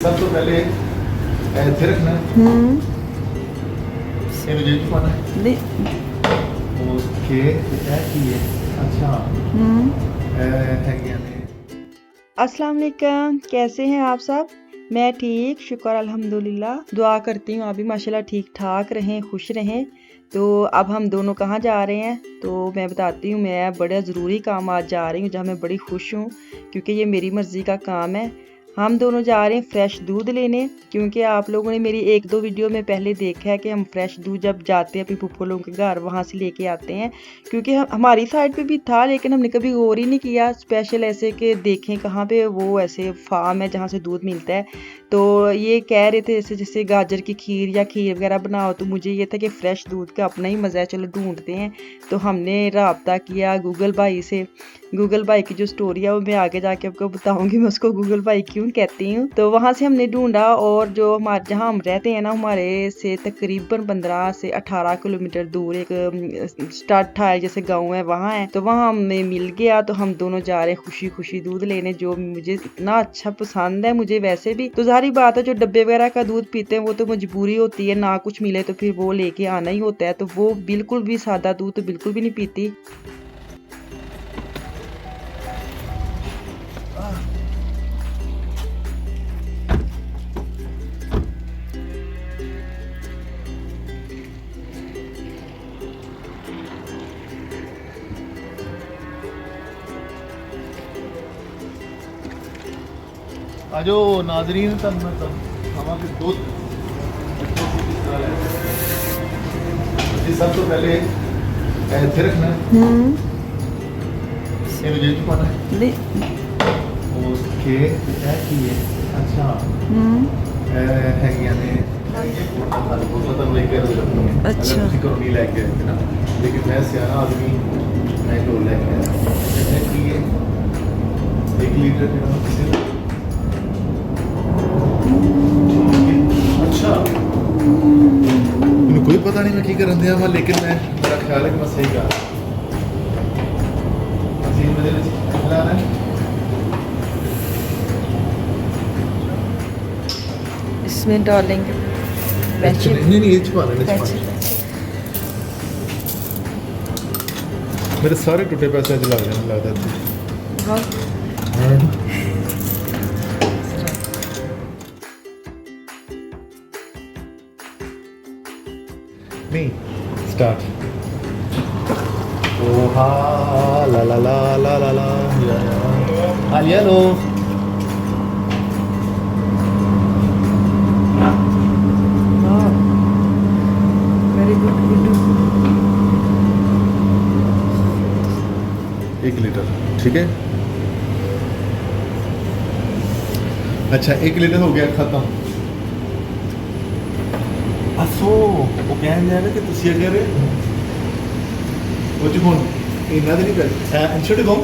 सब तो पहले ਇੱਥੇ ਰੱਖਣਾ ਹੈ ਇਹਨੂੰ ਜੇਬ 'ਚ ਪਾਣਾ ਹੈ नहीं। ਓਕੇ ਇਹ ਕੀ ਹੈ ਅੱਛਾ ਇਹ ਹੈਗੀਆਂ ਨੇ अस्सलाम वालेकुम, कैसे हैं आप सब? मैं ठीक, शुक्र अल्हम्दुलिल्लाह। दुआ करती हूँ आप भी माशाल्लाह ठीक ठाक रहें, खुश रहें। तो अब हम दोनों कहाँ जा रहे हैं तो मैं बताती हूँ। मैं बड़ा ज़रूरी काम आज जा रही हूँ जहाँ मैं बड़ी खुश हूँ क्योंकि ये मेरी मर्ज़ी का काम है। हम दोनों जा रहे हैं फ्रेश दूध लेने, क्योंकि आप लोगों ने मेरी एक दो वीडियो में पहले देखा है कि हम फ्रेश दूध जब जाते हैं अपनी फूफो लोगों के घर वहाँ से लेके आते हैं। क्योंकि हमारी साइड पे भी था लेकिन हमने कभी गौर ही नहीं किया स्पेशल ऐसे कि देखें कहाँ पे वो ऐसे फार्म है जहाँ से दूध मिलता है। तो ये कह रहे थे जैसे जैसे गाजर की खीर या खीर वगैरह बनाओ, तो मुझे ये था कि फ़्रेश दूध का अपना ही मज़ा है, चलो ढूंढते हैं। तो हमने रब्ता किया गूगल भाई से। गूगल भाई की जो स्टोरी है वो मैं आगे जाके आपको बताऊंगी, मैं उसको गूगल भाई क्यों कहती हूँ। तो वहाँ से हमने ढूंढा और जो हमारे जहाँ हम रहते हैं ना, हमारे से तकरीबन 15 से 18 किलोमीटर दूर एक स्टार्ट है जैसे गाँव है वहाँ है। तो वहाँ हमें मिल गया, तो हम दोनों जा रहे हैं खुशी खुशी दूध लेने, जो मुझे इतना अच्छा पसंद है। मुझे वैसे भी तो सारी बात है, जो डब्बे वगैरह का दूध पीते हैं वो तो मजबूरी होती है, ना कुछ मिले तो फिर वो लेके आना ही होता है। तो वो बिल्कुल भी सादा दूध तो बिल्कुल भी नहीं पीती। ਆਜੋ ਨਾਜ਼ਰੀਨ ਤੁਹਾਨੂੰ ਖਾਵਾਂਗੇ ਦੁੱਧ ਕਿਸ ਤਰ੍ਹਾਂ ਲੈਣਾ ਜੀ। ਸਭ ਤੋਂ ਪਹਿਲੇ ਇੱਥੇ ਰੱਖਣਾ ਹੈ ਇਹਨੂੰ ਜੇਬ 'ਚ ਪਾਣਾ ਹੈ नहीं। ਓਕੇ ਇਹ ਕੀ ਹੈ ਅੱਛਾ ਇਹ ਹੈਗੀਆਂ ਨੇ ਤੁਹਾਨੂੰ ਲੈ ਕੇ ਰੱਖਣੀ ਹੈ ਅੱਛਾ। ਅਗਰ ਤੁਸੀਂ ਘਰੋਂ ਨਹੀਂ ਲੈ ਕੇ ਆਏ ਨਾ, ਲੇਕਿਨ ਮੈਂ ਸਿਆਣਾ ਆਦਮੀ ਮੈਂ ਘਰੋਂ ਲੈ ਕੇ ਆਇਆ। ਇਹ ਕੀ ਹੈ 1 ਲੀਟਰ ਜਿਹੜਾ ਕਿਸੇ अच्छा मैंने कोई पता नहीं मैं की करन दिया मैं, लेकिन मैं मेरा ख्याल है कि मैं सही कर रहा है। इसमें डालेंगे नहीं ये छुपा लेना मेरे सारे टूटे पैसे आज लग रहे हैं लगता है। नहीं स्टार्ट ओ हा ला ला ला ला ला ला al yellow very good good. 1 litre ठीक है। अच्छा 1 लीटर हो गया खत्म। असो वो कहने जा रहे कि तुसी अगर वो जो कौन इन्ना दे नहीं कर ensure go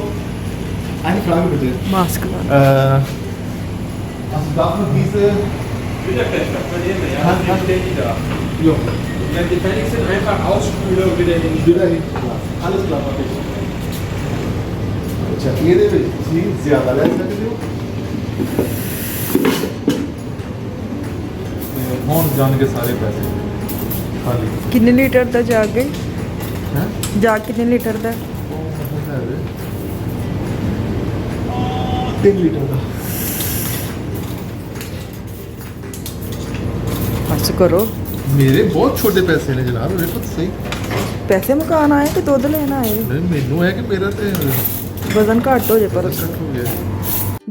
I फ्राग बिtte mask also darf man diese Wieder Ketchup von denen, ja, den stellen die da. jo Wenn die fertig sind, einfach ausspülen und wieder in die wieder hin alles klar okay। अच्छा ਇਹਦੇ ਵਿੱਚ ਤੁਸੀਂ ਜ਼ਿਆਦਾ ਲੈ ਸਕਦੇ ਹੋ। ਹੁਣ ਜਾਣ ਕੇ ਸਾਰੇ ਪੈਸੇ ਖਾਲੀ कितने लीटर दा जाग गए? ਹੈ जाग कितने लीटर दा? ਉਹ ਮਤਲਬ ਹੈ 3 ਲੀਟਰ ਦਾ। बस करो, ਮੇਰੇ ਬਹੁਤ ਛੋਟੇ ਪੈਸੇ ਨੇ ਜਨਾਬ, ਵੇਖੋ ਤਾਂ ਸਹੀ। पैसे मुकान आए कि दूध लेना आए? ਨਹੀਂ ਮੈਨੂੰ ਹੈ ਕਿ ਮੇਰਾ ਤੇ वजन घट हो जाए पर घट हो गया।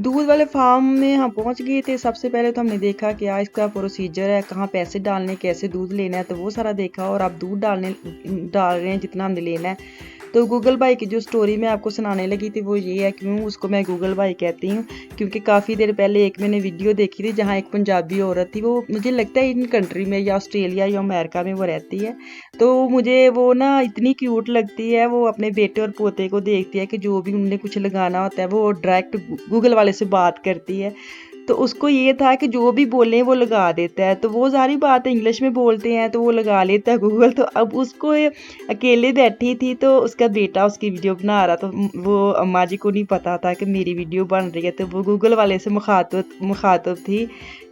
दूध वाले फार्म में हम पहुंच गए थे। सबसे पहले तो हमने देखा क्या इसका प्रोसीजर है, कहाँ पैसे डालने, कैसे दूध लेना है, तो वो सारा देखा। और अब दूध डाल रहे हैं जितना हमने लेना है। तो गूगल भाई की जो स्टोरी मैं आपको सुनाने लगी थी वो ये है, क्यों उसको मैं गूगल भाई कहती हूँ, क्योंकि काफ़ी देर पहले एक मैंने वीडियो देखी थी जहाँ एक पंजाबी औरत थी, वो मुझे लगता है इन कंट्री में या ऑस्ट्रेलिया या अमेरिका में वो रहती है। तो मुझे वो ना इतनी क्यूट लगती है। वो अपने बेटे और पोते को देखती है कि जो भी उन्हें कुछ लगाना होता है वो डायरेक्ट गूगल वाले से बात करती है। तो उसको ये था कि जो भी बोलें वो लगा देता है, तो वो सारी बात इंग्लिश में बोलते हैं तो वो लगा लेता है गूगल। तो अब उसको ये अकेले बैठी थी तो उसका बेटा उसकी वीडियो बना रहा, तो वो अम्मा जी को नहीं पता था कि मेरी वीडियो बन रही है, तो वो गूगल वाले से मुखातब थी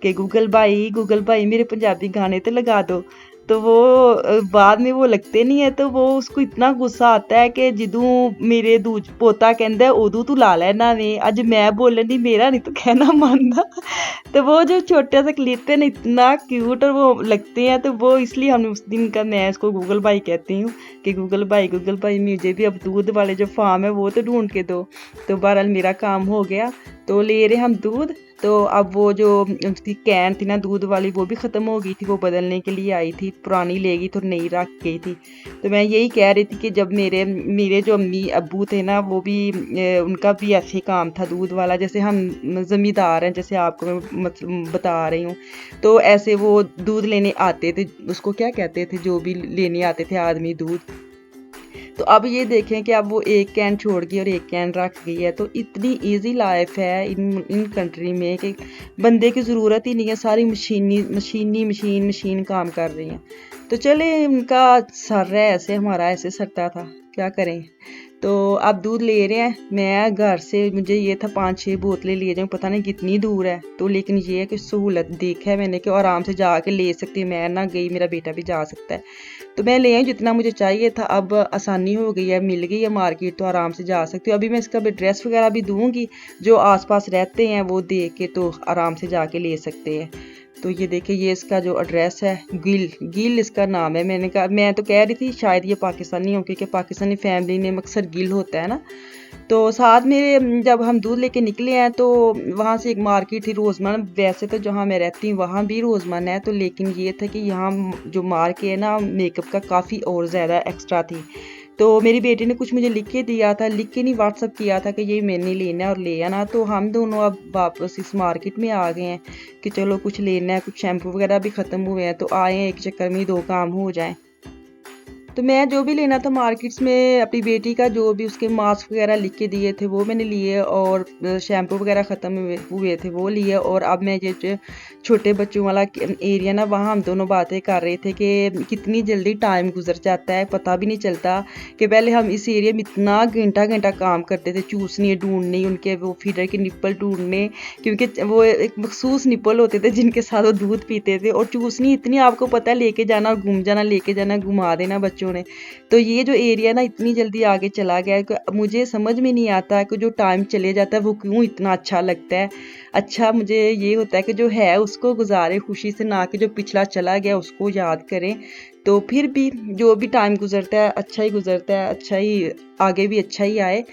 कि गूगल भाई मेरे पंजाबी गाने तो लगा दो। तो वो बाद में वो लगते नहीं है, तो वो उसको इतना गुस्सा आता है कि जिदू मेरे दूज पोता कहता है उदू तू ला लेना वे, अज मैं बोलन दी मेरा नहीं तो कहना मानता। तो वो जो छोटा सा क्लिप है ना इतना क्यूट और वो लगते हैं, तो वो इसलिए हमने उस दिन का मैं इसको गूगल भाई कहती हूँ कि गूगल भाई मुझे भी अब दूध वाले जो फार्म है वो तो ढूंढ के दो। तो बहरहाल मेरा काम हो गया, तो ले रहे हम दूध। तो अब वो जो उसकी कैन थी ना दूध वाली वो भी ख़त्म हो गई थी, वो बदलने के लिए आई थी, पुरानी ले गई तो नई रख गई थी। तो मैं यही कह रही थी कि जब मेरे जो अम्मी अब्बू थे ना वो भी उनका भी ऐसे ही काम था दूध वाला, जैसे हम ज़मींदार हैं जैसे आपको मैं मतलब बता रही हूँ। तो ऐसे वो दूध लेने आते थे, उसको क्या कहते थे जो भी लेने आते थे आदमी दूध। तो अब ये देखें कि अब वो एक कैन छोड़ गई और एक कैन रख गई है। तो इतनी इजी लाइफ है इन कंट्री में कि बंदे की ज़रूरत ही नहीं है, सारी मशीन काम कर रही हैं। तो चले उनका सर है ऐसे, हमारा ऐसे सरता था, क्या करें। तो अब दूध ले रहे हैं, मैं घर से मुझे ये था 5-6 बोतलें ले जाऊँ, पता नहीं कितनी दूर है। तो लेकिन ये है कि सहूलत देखा है मैंने कि आराम से जाके ले सकती, मैं ना गई मेरा बेटा भी जा सकता है। तो मैं ले आई जितना मुझे चाहिए था, अब आसानी हो गई है, मिल गई है मार्केट, तो आराम से जा सकती हूँ। अभी मैं इसका एड्रेस वगैरह भी दूँगी, जो आसपास रहते हैं वो देख के तो आराम से जाके ले सकते हैं। तो ये देखिए ये इसका जो एड्रेस है, गिल इसका नाम है। मैं तो कह रही थी शायद ये पाकिस्तानी हो, क्योंकि पाकिस्तानी फैमिली में अक्सर गिल होता है ना। तो साथ में जब हम दूध लेके निकले हैं तो वहाँ से एक मार्केट थी रोज़मन, वैसे तो जहाँ मैं रहती हूँ वहाँ भी रोज़मन है, तो लेकिन ये था कि यहाँ जो मार्केट है ना मेकअप का काफ़ी और ज़्यादा एक्स्ट्रा थी। तो मेरी बेटी ने कुछ मुझे लिख के दिया था, लिख के नहीं व्हाट्सअप किया था कि ये मैंने लेना है और ले आना। तो हम दोनों अब वापस इस मार्केट में आ गए हैं कि चलो कुछ लेना है, कुछ शैम्पू वगैरह भी ख़त्म हुए हैं, तो आए हैं एक चक्कर में 2 काम हो जाएं। तो मैं जो भी लेना था मार्केट्स में अपनी बेटी का जो भी उसके मास्क वगैरह लिख के दिए थे वो मैंने लिए, और शैम्पू वगैरह ख़त्म हुए थे वो लिए। और अब मैं ये छोटे बच्चों वाला एरिया ना वहाँ हम दोनों बातें कर रहे थे कि कितनी जल्दी टाइम गुजर जाता है, पता भी नहीं चलता। कि पहले हम इस एरिया में इतना घंटा काम करते थे, चूसने ढूंढने उनके वो फीडर के निप्पल ढूंढने, क्योंकि वो एक मखसूस निप्पल होते थे जिनके साथ वो दूध पीते थे। और चूसनी इतनी आपको पता है, लेके जाना और घूम जाना, लेके जाना घुमा देना बच्चों ने। तो ये जो एरिया ना इतनी जल्दी आगे चला गया है कि मुझे समझ में नहीं आता कि जो टाइम चले जाता है वो क्यों इतना अच्छा लगता है। अच्छा मुझे ये होता है कि जो है उसको गुजारे खुशी से, ना कि जो पिछला चला गया उसको याद करें। तो फिर भी जो भी टाइम गुजरता है अच्छा ही गुजरता है, अच्छा ही आगे भी अच्छा ही आए।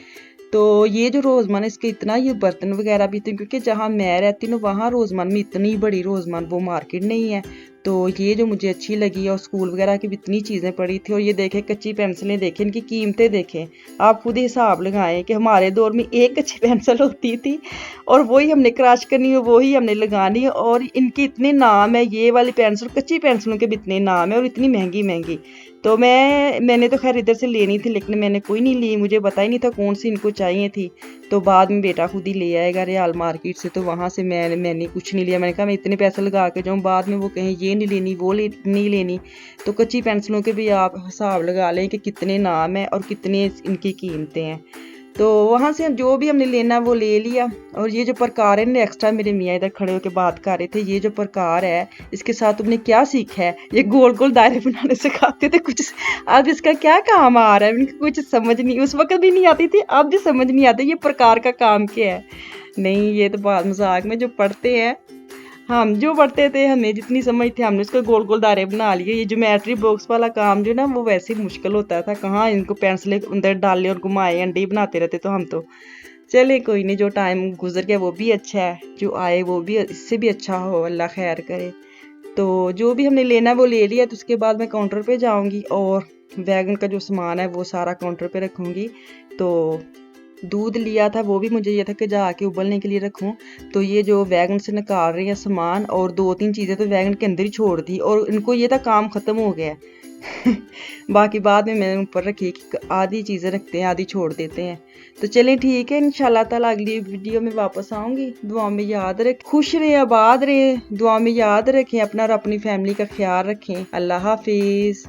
तो ये जो रोज़मन इसके इतना ये बर्तन वगैरह भी थे, क्योंकि जहाँ मैं रहती हूँ वहाँ रोज़मन में इतनी बड़ी रोज़मन वो मार्केट नहीं है। तो ये जो मुझे अच्छी लगी, और स्कूल वगैरह की भी इतनी चीज़ें पड़ी थी। और ये देखें कच्ची पेंसिलें देखें, इनकी कीमतें देखें, आप खुद ही हिसाब लगाएं कि हमारे दौर में एक कच्ची पेंसिल होती थी और वही हमने क्रश करनी है, वही हमने लगानी है। और इनके इतने नाम है, ये वाली पेंसिल कच्ची पेंसिलों के भी इतने नाम है और इतनी महंगी। तो मैंने तो खैर इधर से लेनी थी, लेकिन मैंने कोई नहीं ली, मुझे पता ही नहीं था कौन सी इनको चाहिए थी। तो बाद में बेटा खुद ही ले आएगा रियाल मार्केट से, तो वहाँ से मैंने कुछ नहीं लिया। मैंने कहा मैं इतने पैसे लगा के जाऊँ, बाद में वो कहें ये नहीं लेनी वो नहीं लेनी। तो कच्ची पेंसिलों के भी आप हिसाब लगा लें कि कितने नाम है और कितने इनकी कीमतें हैं। तो वहाँ से जो भी हमने लेना वो ले लिया। और ये जो प्रकार है ना, एक्स्ट्रा मेरे मियाँ इधर खड़े होकर बात कर रहे थे, ये जो प्रकार है इसके साथ तुमने क्या सीखा है? ये गोल गोल दायरे बनाने सिखाते थे कुछ, अब इसका क्या काम आ रहा है? इनको कुछ समझ नहीं, उस वक्त भी नहीं आती थी, अब भी समझ नहीं आता ये प्रकार का काम क्या है। नहीं ये तो बात मजाक में, जो पढ़ते हैं हम जो पढ़ते थे हमें जितनी समझ थी हमने उसको गोल गोल दायरे बना लिए। ये ज्योमेट्री बॉक्स वाला काम जो ना वो वैसे ही मुश्किल होता था, कहाँ इनको पेंसिलें अंदर डाले और घुमाए अंडे बनाते रहते। तो हम तो चले कोई नहीं, जो टाइम गुजर गया वो भी अच्छा है, जो आए वो भी इससे भी अच्छा हो, अल्लाह खैर करे। तो जो भी हमने लेना वो ले लिया। तो उसके बाद मैं काउंटर पे जाऊंगी और वैगन का जो सामान है वो सारा काउंटर पे रखूंगी। तो दूध लिया था वो भी मुझे ये था कि जाके उबलने के लिए रखूं। तो ये जो वैगन से निकाल रही है सामान, और 2-3 चीज़ें तो वैगन के अंदर ही छोड़ दी, और इनको ये था काम ख़त्म हो गया है। बाकी बाद में मैंने ऊपर रखी कि आधी चीज़ें रखते हैं आधी छोड़ देते हैं। तो चलें ठीक है, इंशाल्लाह ताला अगली वीडियो में वापस आऊँगी। दुआ में याद रखें, खुश रहें, आबाद रहें, दुआ में याद रखें अपना और अपनी फैमिली का ख्याल रखें। अल्लाह हाफिज़।